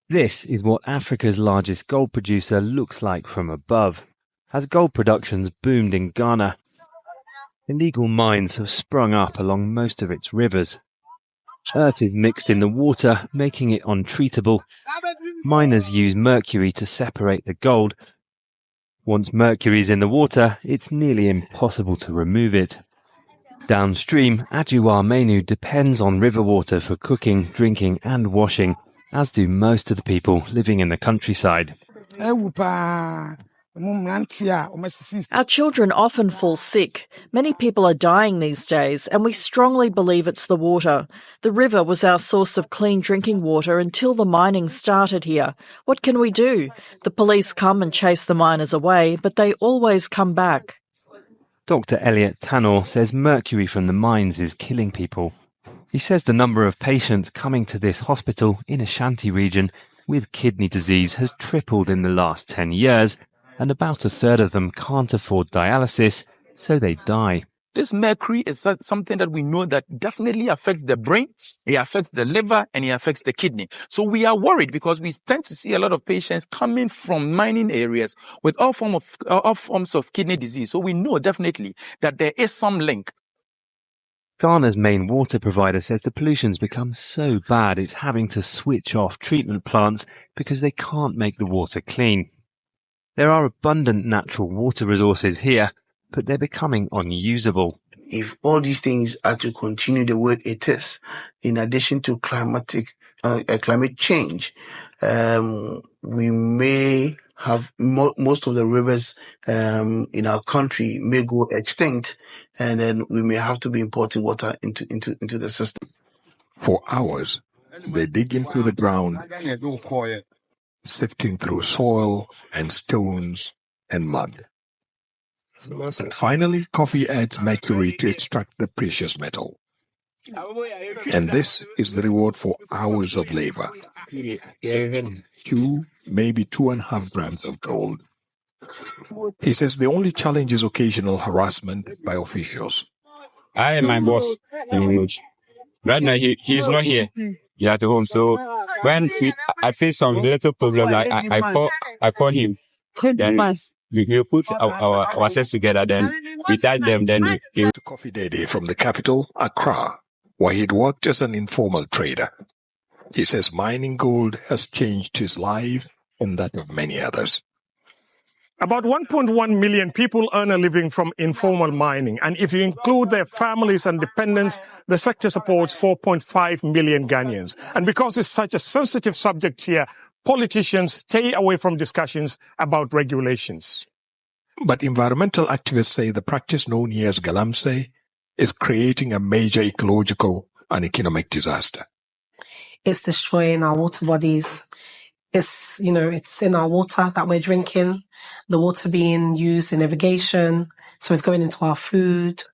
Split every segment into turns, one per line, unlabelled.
This is what Africa's largest gold producer looks like from above. As gold productions boomed in Ghana, illegal mines have sprung up along most of its rivers. Earth is mixed in the water, making it untreatable. Miners use mercury to separate the gold. Once mercury is in the water, it's nearly impossible to remove it. Downstream, Ajiwa Menu depends on river water for cooking, drinking and washing, as do most of the people living in the countryside.
Our children often fall sick. Many people are dying these days, and we strongly believe it's the water. The river was our source of clean drinking water until the mining started here. What can we do? The police come and chase the miners away, but they always come back.
Dr. Elliot Tanor says mercury from the mines is killing people. He says the number of patients coming to this hospital in Ashanti region with kidney disease has tripled in the last 10 years, and about a third of them can't afford dialysis, so they die.
This mercury is something that we know that definitely affects the brain, it affects the liver, and it affects the kidney. So we are worried because we tend to see a lot of patients coming from mining areas with all forms of kidney disease. So we know definitely that there is some link.
Ghana's main water provider says the pollution's become so bad it's having to switch off treatment plants because they can't make the water clean. There are abundant natural water resources here, but they're becoming unusable.
If all these things are to continue the way it is, in addition to climate change, we may have most of the rivers in our country may go extinct, and then we may have to be importing water into the system.
For hours, they dig into the ground, sifting through soil and stones and mud. And finally, coffee adds mercury to extract the precious metal. And this is the reward for hours of labor. 2, maybe 2.5 grams of gold. He says the only challenge is occasional harassment by officials.
I am my boss. Right now, he's not here. He's at home. So when I face some little problem, I call him. Then we put our sets together, then we tie them, then we...
To Coffee Day from the capital, Accra, where he'd worked as an informal trader. He says mining gold has changed his life and that of many others.
About 1.1 million people earn a living from informal mining, and if you include their families and dependents, the sector supports 4.5 million Ghanaians. And because it's such a sensitive subject here, politicians stay away from discussions about regulations.
But environmental activists say the practice known here as Galamesey is creating a major ecological and economic disaster.
It's destroying our water bodies. It's in our water that we're drinking, the water being used in irrigation, so it's going into our food.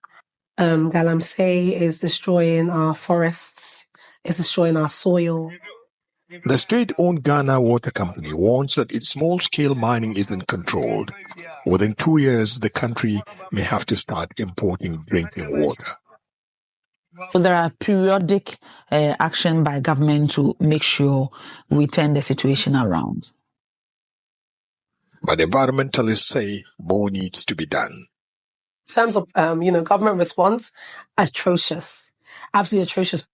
Galamesey is destroying our forests, it's destroying our soil.
The state-owned Ghana Water Company warns that its small-scale mining isn't controlled. Within 2 years, the country may have to start importing drinking water.
So there are periodic action by government to make sure we turn the situation around.
But environmentalists say more needs to be done.
In terms of, government response, atrocious, absolutely atrocious.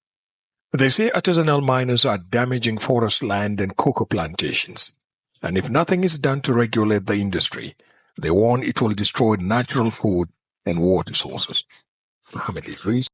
They say artisanal miners are damaging forest land and cocoa plantations. And if nothing is done to regulate the industry, they warn it will destroy natural food and water sources. Mohammed Idris,